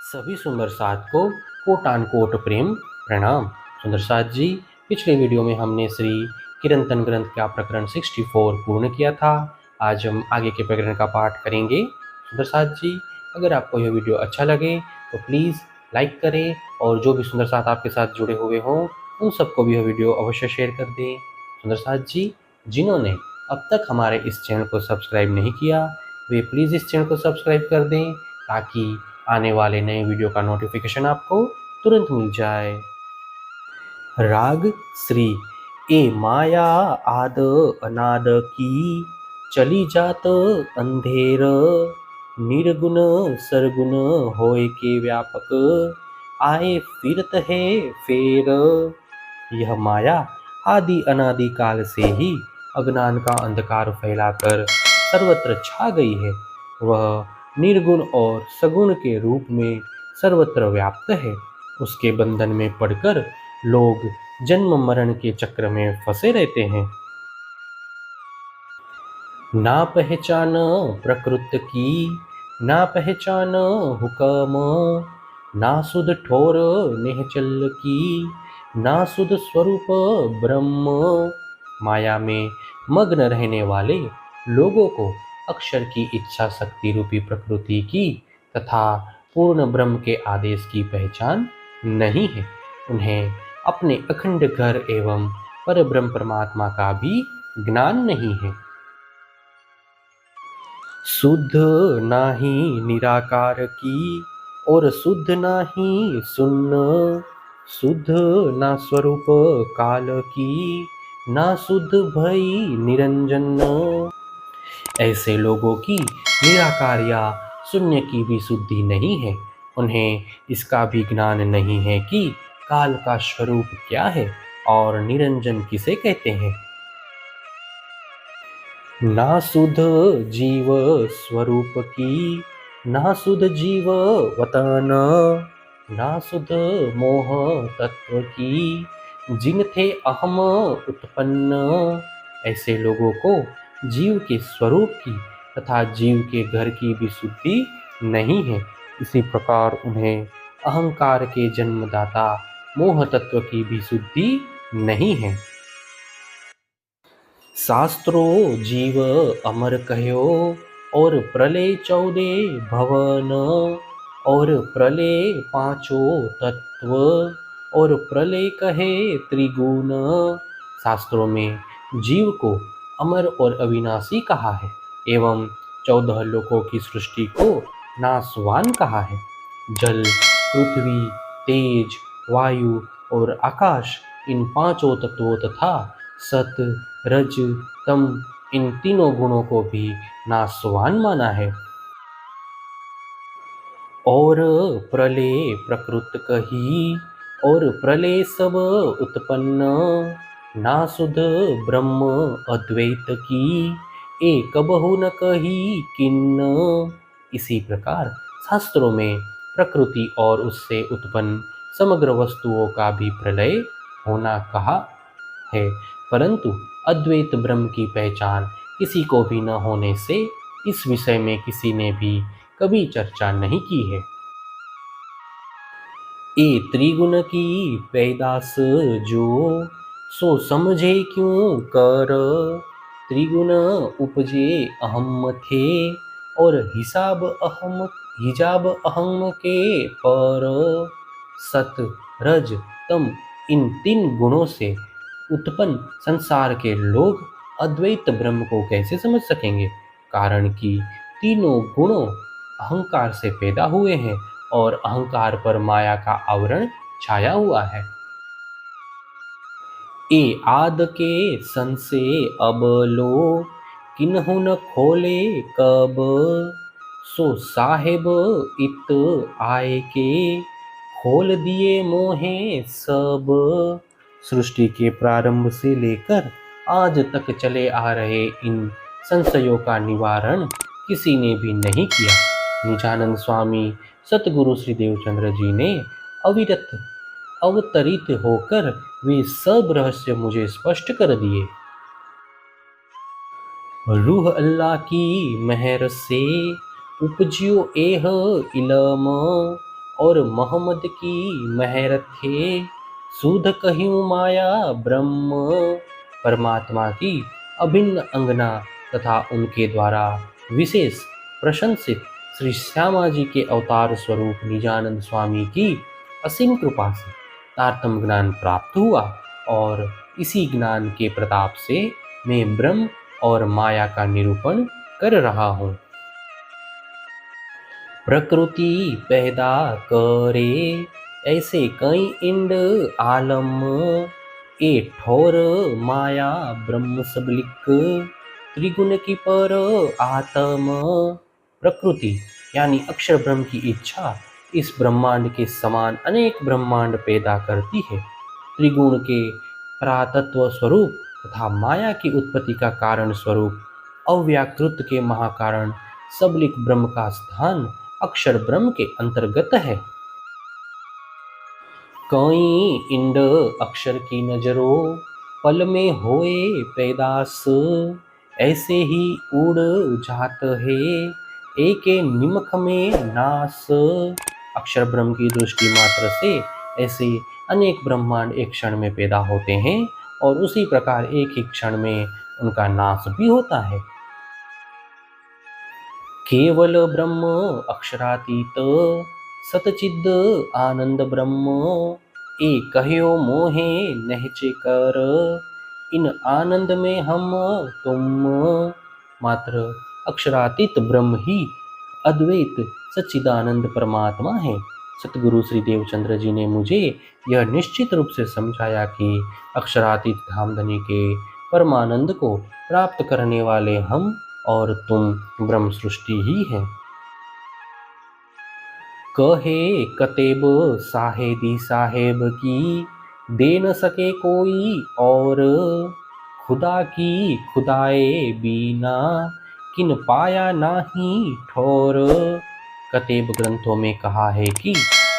सभी सुंदर साथ को कोटान कोट प्रेम प्रणाम। सुंदर साथ जी, पिछले वीडियो में हमने श्री किरंतन ग्रंथ का प्रकरण 64 पूर्ण किया था। आज हम आगे के प्रकरण का पाठ करेंगे। सुंदर साथ जी, अगर आपको यह वीडियो अच्छा लगे तो प्लीज़ लाइक करें और जो भी सुंदर साथ आपके साथ जुड़े हुए हों उन सबको भी यह वीडियो अवश्य शेयर कर दें। सुंदर साथ जी, जिन्होंने अब तक हमारे इस चैनल को सब्सक्राइब नहीं किया वे प्लीज़ इस चैनल को सब्सक्राइब कर दें ताकि आने वाले नए वीडियो का नोटिफिकेशन आपको तुरंत मिल जाए। राग श्री ए माया आद अनाद की चली जात अंधेर निर्गुण सरगुण होय के व्यापक आए फिरत है फेर। यह माया आदि अनादि काल से ही अज्ञान का अंधकार फैलाकर सर्वत्र छा गई है। वह निर्गुण और सगुण के रूप में सर्वत्र व्याप्त है। उसके बंधन में पड़कर लोग जन्म मरण के चक्र में फंसे रहते हैं। ना पहचान प्रकृत की ना पहचान हुक्म ना सुध ठोर निहचल की ना सुध स्वरूप ब्रह्म। माया में मग्न रहने वाले लोगों को अक्षर की इच्छा शक्ति रूपी प्रकृति की तथा पूर्ण ब्रह्म के आदेश की पहचान नहीं है। उन्हें अपने अखंड घर एवं पर ब्रह्म परमात्मा का भी ज्ञान नहीं है। शुद्ध नाही निराकार की और शुद्ध नाही शून्य शुद्ध ना स्वरूप काल की ना शुद्ध भई निरंजन। ऐसे लोगों की निराकार या शून्य की भी शुद्धि नहीं है। उन्हें इसका भी ज्ञान नहीं है कि काल का स्वरूप क्या है और निरंजन किसे कहते हैं। ना सुध जीव स्वरूप की ना सुध जीव वतन ना सुध मोह तत्व की जिन थे अहम उत्पन्न। ऐसे लोगों को जीव के स्वरूप की तथा जीव के घर की भी शुद्धि नहीं है। इसी प्रकार उन्हें अहंकार के जन्मदाता मोह तत्व की भी शुद्धि नहीं है। शास्त्रो जीव अमर कह्यो और प्रलय 14 भवन और प्रलय 5 तत्व और प्रलय कहे त्रिगुण। शास्त्रों में जीव को अमर और अविनाशी कहा है एवं 14 लोकों की सृष्टि को नाशवान कहा है। जल, पृथ्वी, तेज, वायु और आकाश इन 5 तत्वों तथा सत, रज, तम इन तीनों गुणों को भी नाशवान माना है। और प्रलय प्रकृत कही और प्रलय सब उत्पन्न ना सुध ब्रह्म अद्वैत की एक बहु न कही किन्न। इसी प्रकार शास्त्रों में प्रकृति और उससे उत्पन्न समग्र वस्तुओं का भी प्रलय होना कहा है, परंतु अद्वैत ब्रह्म की पहचान किसी को भी न होने से इस विषय में किसी ने भी कभी चर्चा नहीं की है। ए त्रिगुण की पैदास जो सो समझे क्यों कर त्रिगुण उपजे अहम थे और हिजाब अहम के पर। सत, रज, तम इन 3 गुणों से उत्पन्न संसार के लोग अद्वैत ब्रह्म को कैसे समझ सकेंगे। कारण कि तीनों गुणों अहंकार से पैदा हुए हैं और अहंकार पर माया का आवरण छाया हुआ है। ए आद के सन से अब लो किन्हु न खोले कब सो साहेब इत आए के खोल दिए मोहे सब। सृष्टि के प्रारंभ से लेकर आज तक चले आ रहे इन संशयों का निवारण किसी ने भी नहीं किया। निजानंद स्वामी सतगुरु श्री देवचंद्र जी ने अविरत अवतरित होकर वे सब रहस्य मुझे स्पष्ट कर दिए। रूह अल्लाह की मेहर से उपजियो एह इलम और मोहम्मद की मेहरत थे, सुध कह्यूं माया ब्रह्म। परमात्मा की अभिन्न अंगना तथा उनके द्वारा विशेष प्रशंसित श्री श्यामा जी के अवतार स्वरूप निजानंद स्वामी की असीम कृपा से तारतम ज्ञान प्राप्त हुआ, और इसी ज्ञान के प्रताप से मैं ब्रह्म और माया का निरूपण कर रहा हूँ। प्रकृति पैदा करे ऐसे कई इंड आलम, ए ठोर माया ब्रह्म सबलिक, त्रिगुण की पर आत्म। प्रकृति यानी अक्षर ब्रह्म की इच्छा इस ब्रह्मांड के समान अनेक ब्रह्मांड पैदा करती है। त्रिगुण के परातत्व स्वरूप तथा माया की उत्पत्ति का कारण स्वरूप अव्याकृत के महाकारण सबलिक ब्रह्म का स्थान अक्षर ब्रह्म के अंतर्गत है। कई इंड अक्षर की नजरों पल में होए पैदास, ऐसे ही उड़ जात है एक निमक में नास। अक्षर ब्रह्म की दृष्टि मात्र से ऐसे अनेक ब्रह्मांड एक क्षण में पैदा होते हैं, और उसी प्रकार एक ही क्षण में उनका नाश भी होता है। केवल ब्रह्म अक्षरातीत सतचिद आनंद ब्रह्म, ए कह्यो मोहे नहचे कर, इन आनंद में हम तुम। मात्र अक्षरातीत ब्रह्म ही अद्वैत सच्चिदानंद परमात्मा है। सतगुरु श्री देवचंद्र जी ने मुझे यह निश्चित रूप से समझाया कि अक्षरातीत धामधनी के परमानंद को प्राप्त करने वाले हम और तुम ब्रह्म सृष्टि ही है। कहे कतेब साहेदी साहेब की, दे न सके कोई और, खुदा की खुदाए बीना, किन पाया नाही ठोर। कतेब ग्रंथों में कहा है कि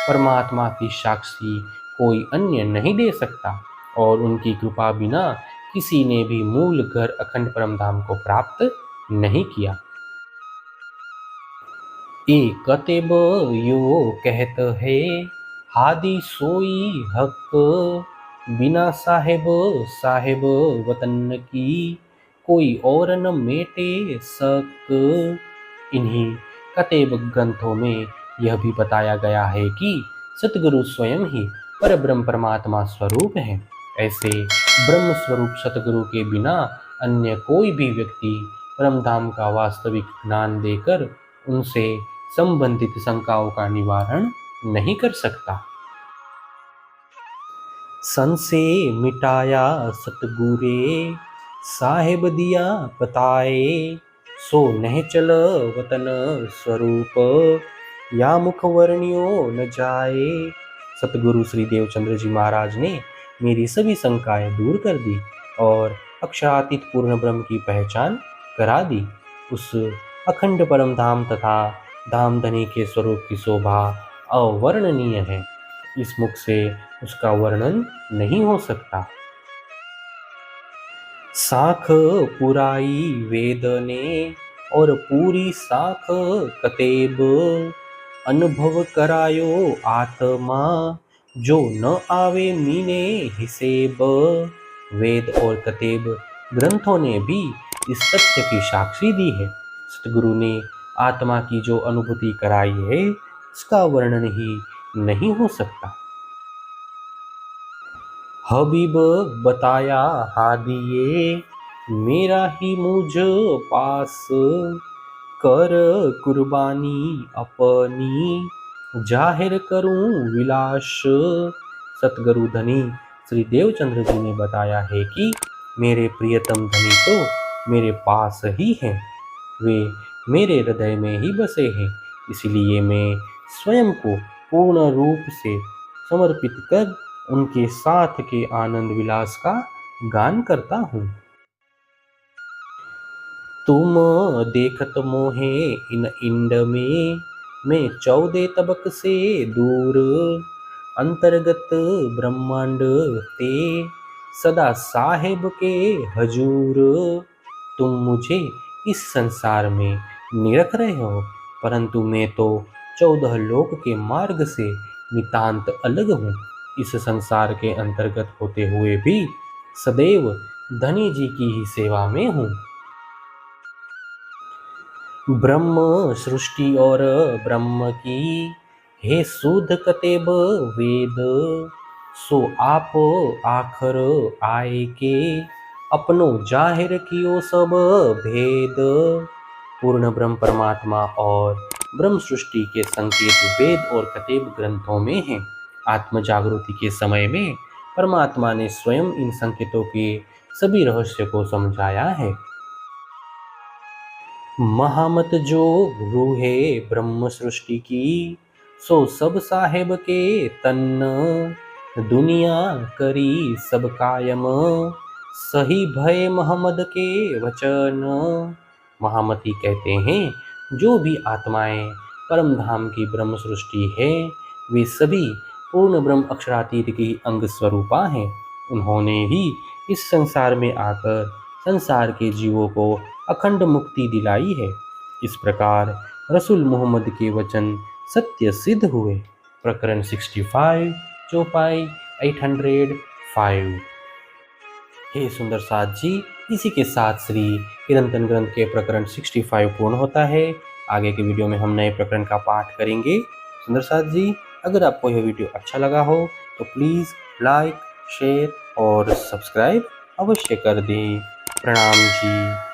परमात्मा की साक्षी कोई अन्य नहीं दे सकता, और उनकी कृपा बिना किसी ने भी मूल घर अखंड परम धाम को प्राप्त नहीं किया। ए कतेब यो कहत है, हादी सोई हक, बिना साहेब साहेब वतन की, कोई और न मेटे सक। इन्हीं कतेब ग्रंथों में यह भी बताया गया है कि सतगुरु स्वयं ही परब्रह्म परमात्मा स्वरूप है। ऐसे ब्रह्म स्वरूप सतगुरु के बिना अन्य कोई भी व्यक्ति परमधाम का वास्तविक ज्ञान देकर उनसे संबंधित शंकाओं का निवारण नहीं कर सकता। संशय मिटाया सतगुरे, साहेब दिया बताए, सो नह चल वतन स्वरूप, या मुख वर्णियो न जाए। सतगुरु श्री देवचंद्र जी महाराज ने मेरी सभी शंकाएं दूर कर दी और अक्षरातीत पूर्ण ब्रह्म की पहचान करा दी। उस अखंड परम धाम तथा धामधनी के स्वरूप की शोभा अवर्णनीय है। इस मुख से उसका वर्णन नहीं हो सकता। साख पुराई वेद ने और पूरी साख कतेब, अनुभव करायो आत्मा, जो न आवे मीने हिसेब। वेद और कतेब ग्रंथों ने भी इस सत्य की साक्षी दी है। सतगुरु ने आत्मा की जो अनुभूति कराई है उसका वर्णन ही नहीं हो सकता। हबीब बताया हादिये, मेरा ही मुझ पास, कर कुर्बानी अपनी, जाहिर करूं विलास। सतगुरु धनी श्री देवचंद्र जी ने बताया है कि मेरे प्रियतम धनी तो मेरे पास ही हैं, वे मेरे हृदय में ही बसे हैं, इसलिए मैं स्वयं को पूर्ण रूप से समर्पित कर उनके साथ के आनंद विलास का गान करता हूँ। तुम देखत मोहे इन इंड में, मैं 14 तबक से दूर, अंतर्गत ब्रह्मांड ते, सदा साहेब के हजूर। तुम मुझे इस संसार में निरख रहे हो, परंतु मैं तो 14 लोक के मार्ग से नितांत अलग हूँ। इस संसार के अंतर्गत होते हुए भी सदैव धनी जी की ही सेवा में हूँ। ब्रह्म सृष्टि और ब्रह्म की हे सुध कतेब वेद, सो आप आखर आए के अपनो जाहिर कियो सब भेद। पूर्ण ब्रह्म परमात्मा और ब्रह्म सृष्टि के संकेत वेद और कतेब ग्रंथों में हैं। आत्म जागृति के समय में परमात्मा ने स्वयं इन संकेतों के सभी रहस्य को समझाया है। महामत जो रूहे ब्रह्म सृष्टि की, सो सब साहेब के तन्न, दुनिया करी सब कायम, सही भय मोहम्मद के वचन। महामती कहते हैं जो भी आत्माएं परम धाम की ब्रह्म सृष्टि है, वे सभी पूर्ण ब्रह्म अक्षरातीत की अंग स्वरूपा हैं। उन्होंने ही इस संसार में आकर संसार के जीवों को अखंड मुक्ति दिलाई है। इस प्रकार रसूल मोहम्मद के वचन सत्य सिद्ध हुए। प्रकरण 65 चौपाई 805। हे सुंदर साथ जी, इसी के साथ श्री किरंतन ग्रंथ के प्रकरण 65 पूर्ण होता है। आगे के वीडियो में हम नए प्रकरण का पाठ करेंगे। सुंदर साथ जी, अगर आपको यह वीडियो अच्छा लगा हो तो प्लीज़ लाइक, शेयर और सब्सक्राइब अवश्य कर दें। प्रणाम जी।